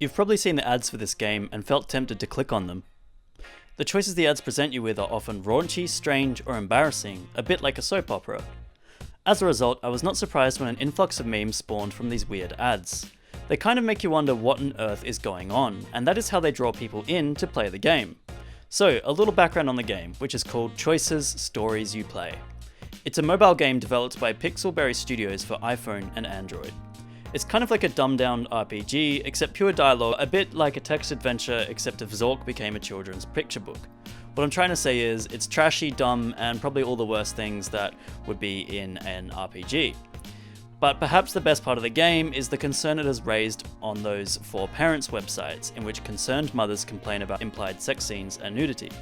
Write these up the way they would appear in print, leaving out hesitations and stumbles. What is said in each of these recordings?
You've probably seen the ads for this game and felt tempted to click on them. The choices the ads present you with are often raunchy, strange, or embarrassing, a bit like a soap opera. As a result, I was not surprised when an influx of memes spawned from these weird ads. They kind of make you wonder what on earth is going on, and that is how they draw people in to play the game. So, a little background on the game, which is called Choices Stories You Play. It's a mobile game developed by Pixelberry Studios for iPhone and Android. It's kind of like a dumbed-down RPG, except pure dialogue, a bit like a text adventure, except if Zork became a children's picture book. What I'm trying to say is, it's trashy, dumb, and probably all the worst things that would be in an RPG. But perhaps the best part of the game is the concern it has raised on those for parents websites, in which concerned mothers complain about implied sex scenes and nudity.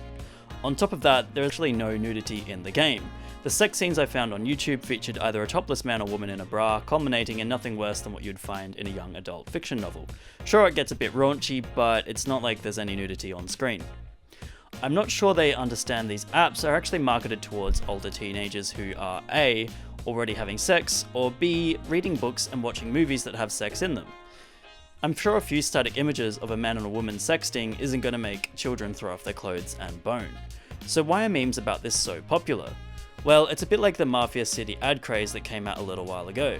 On top of that, there's actually no nudity in the game. The sex scenes I found on YouTube featured either a topless man or woman in a bra, culminating in nothing worse than what you'd find in a young adult fiction novel. Sure, it gets a bit raunchy, but it's not like there's any nudity on screen. I'm not sure they understand these apps are actually marketed towards older teenagers who are A, already having sex, or B, reading books and watching movies that have sex in them. I'm sure a few static images of a man and a woman sexting isn't going to make children throw off their clothes and bone. So why are memes about this so popular? Well, it's a bit like the Mafia City ad craze that came out a little while ago.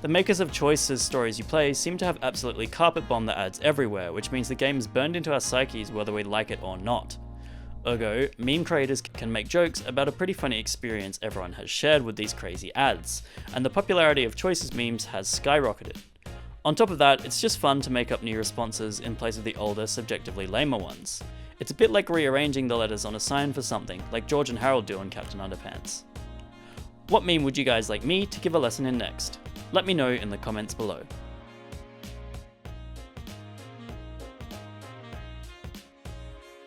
The makers of Choices Stories You Play seem to have absolutely carpet bombed the ads everywhere, which means the game is burned into our psyches whether we like it or not. Ergo, meme creators can make jokes about a pretty funny experience everyone has shared with these crazy ads, and the popularity of Choices memes has skyrocketed. On top of that, it's just fun to make up new responses in place of the older, subjectively lamer ones. It's a bit like rearranging the letters on a sign for something, like George and Harold do in Captain Underpants. What meme would you guys like me to give a lesson in next? Let me know in the comments below.